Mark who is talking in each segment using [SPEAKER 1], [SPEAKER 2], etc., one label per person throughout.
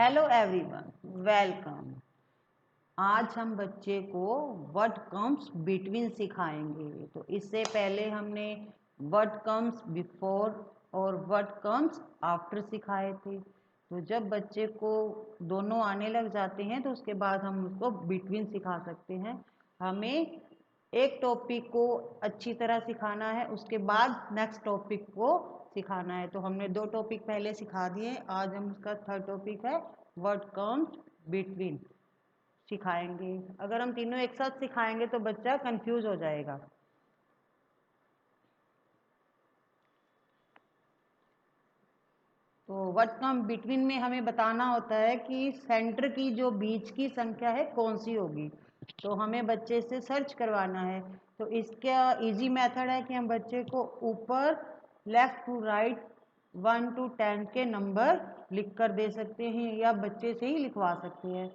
[SPEAKER 1] Hello everyone, welcome. आज हम बच्चे को व्हाट कम्स बिटवीन सिखाएंगे। तो इससे पहले हमने व्हाट कम्स बिफोर और व्हाट कम्स आफ्टर सिखाए थे। तो जब बच्चे को दोनों आने लग जाते हैं तो उसके बाद हम उसको बिटवीन सिखा सकते हैं। हमें एक टॉपिक को अच्छी तरह सिखाना है, उसके बाद नेक्स्ट टॉपिक को सिखाना है। तो हमने 2 टॉपिक पहले सिखा दिए, आज हम उसका थर्ड टॉपिक है व्हाट कम्स बिटवीन सिखाएंगे। अगर हम तीनों एक साथ सिखाएंगे तो बच्चा कंफ्यूज हो जाएगा। तो व्हाट कम बिटवीन में हमें बताना होता है कि सेंटर की जो बीच की संख्या है कौन सी होगी। तो हमें बच्चे से सर्च करवाना है। तो इसका इजी मेथड है कि हम बच्चे को ऊपर लेफ्ट टू राइट 1 to 10 के नंबर लिख कर दे सकते हैं या बच्चे से ही लिखवा सकते हैं।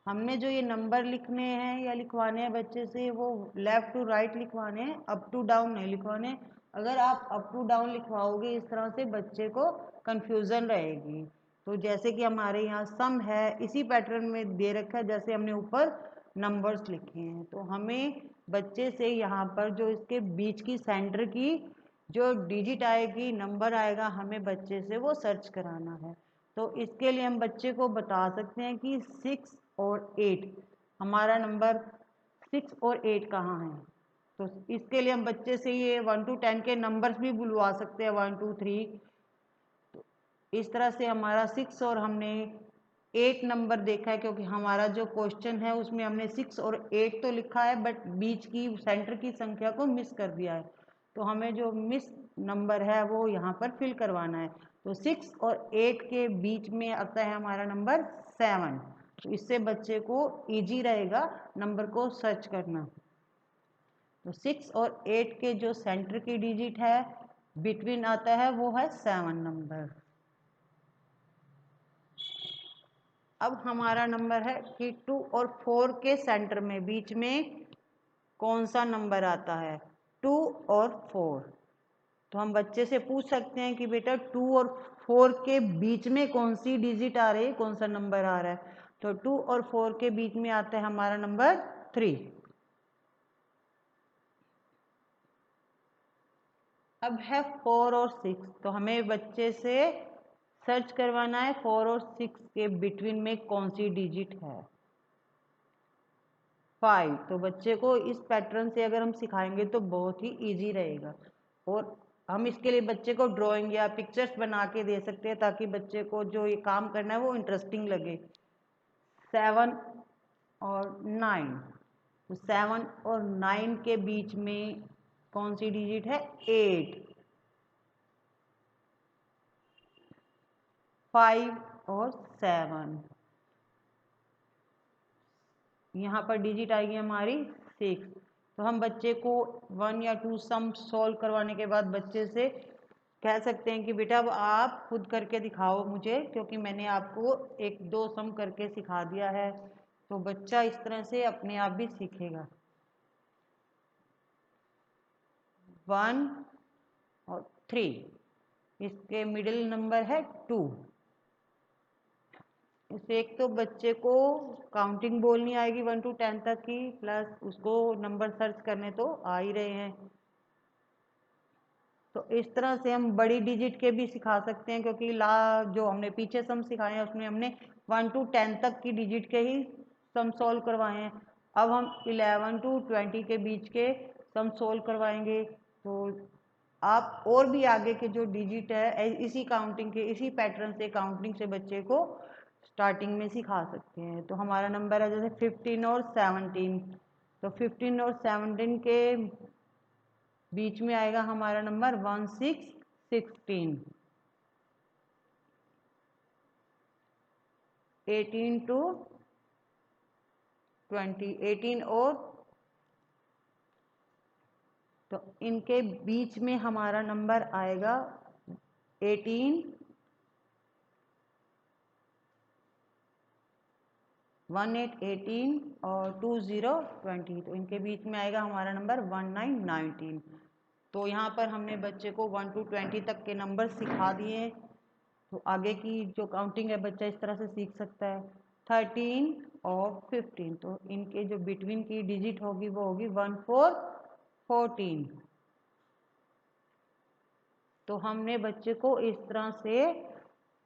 [SPEAKER 1] हमने जो ये नंबर लिखने हैं या लिखवाने हैं बच्चे से, वो लेफ्ट टू राइट लिखवाने हैं, अप टू डाउन नहीं लिखवाने। अगर आप अप टू डाउन लिखवाओगे इस तरह से बच्चे को कंफ्यूजन रहेगी। तो जैसे कि हमारे यहाँ सम है, इसी पैटर्न में दे रखा है जैसे हमने ऊपर नंबर्स लिखे हैं। तो हमें बच्चे से यहाँ पर जो इसके बीच की सेंटर की जो डिजिट आएगी, नंबर आएगा, हमें बच्चे से वो सर्च कराना है। तो इसके लिए हम बच्चे को बता सकते हैं कि 6 और 8, हमारा नंबर 6 और 8 कहाँ है। तो इसके लिए हम बच्चे से ये 1 to 10 के नंबर्स भी बुलवा सकते हैं, 1 2 3। तो इस तरह से हमारा 6 और हमने 8 नंबर देखा है, क्योंकि हमारा जो क्वेश्चन है उसमें हमने 6 और 8 तो लिखा है बट बीच की सेंटर की संख्या को मिस कर दिया है। तो हमें जो मिस नंबर है वो यहाँ पर फिल करवाना है। तो 6 और 8 के बीच में आता है हमारा नंबर 7। तो इससे बच्चे को इजी रहेगा नंबर को सर्च करना। तो 6 और 8 के जो सेंटर की डिजिट है बिटवीन आता है वो है 7 नंबर। अब हमारा नंबर है कि 2 और 4 के सेंटर में बीच में कौन सा नंबर आता है, 2 और 4। तो हम बच्चे से पूछ सकते हैं कि बेटा 2 और 4 के बीच में कौन सी डिजिट आ रही है, कौन सा नंबर आ रहा है। तो 2 और 4 के बीच में आता है हमारा नंबर 3। अब है 4 और 6। तो हमें बच्चे से सर्च करवाना है 4 और 6 के बिटवीन में कौन सी डिजिट है, 5। तो बच्चे को इस पैटर्न से अगर हम सिखाएंगे तो बहुत ही इजी रहेगा। और हम इसके लिए बच्चे को ड्राइंग या पिक्चर्स बना के दे सकते हैं ताकि बच्चे को जो ये काम करना है वो इंटरेस्टिंग लगे। 7 और 9। तो 7 और 9 के बीच में कौन सी डिजिट है, 8। 5 और 7, यहाँ पर डिजिट आएगी हमारी 6। तो हम बच्चे को 1 या 2 सम सॉल्व करवाने के बाद बच्चे से कह सकते हैं कि बेटा अब आप खुद करके दिखाओ मुझे, क्योंकि मैंने आपको 1 2 सम करके सिखा दिया है। तो बच्चा इस तरह से अपने आप भी सीखेगा। 1 और 3, इसके मिडिल नंबर है 2। इसे एक तो बच्चे को काउंटिंग बोलनी आएगी 1 to 10 तक की, प्लस उसको नंबर सर्च करने तो आ ही रहे हैं। तो इस तरह से हम बड़ी डिजिट के भी सिखा सकते हैं, क्योंकि जो हमने पीछे सम सिखाए हैं उसमें हमने 1 to 10 तक की डिजिट के ही सम सॉल्व करवाए हैं। अब हम 11 to 20 के बीच के सम सॉल्व करवाएंगे। तो आप और भी आगे के जो डिजिट है इसी काउंटिंग के, इसी पैटर्न से काउंटिंग से बच्चे को स्टार्टिंग में सिखा सकते हैं। तो हमारा नंबर है जैसे 15 और 17। तो 15 और 17 के बीच में आएगा हमारा नंबर 1 6 16। 18 to 20, 18 और, तो इनके बीच में हमारा नंबर आएगा 18, 18 18 और 20 20। तो इनके बीच में आएगा हमारा नंबर 19 19। तो यहाँ पर हमने बच्चे को 1 to 20 तक के नंबर सिखा दिए। तो आगे की जो काउंटिंग है बच्चा इस तरह से सीख सकता है 13 और 15। तो इनके जो बिटवीन की डिजिट होगी वो होगी 1 4 14। तो हमने बच्चे को इस तरह से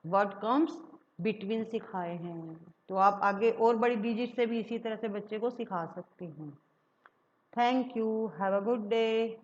[SPEAKER 1] वर्ड कम्स बिटवीन सिखाए हैं। तो आप आगे और बड़ी डिजिट से भी इसी तरह से बच्चे को सिखा सकते हैं। Thank you, have a good day.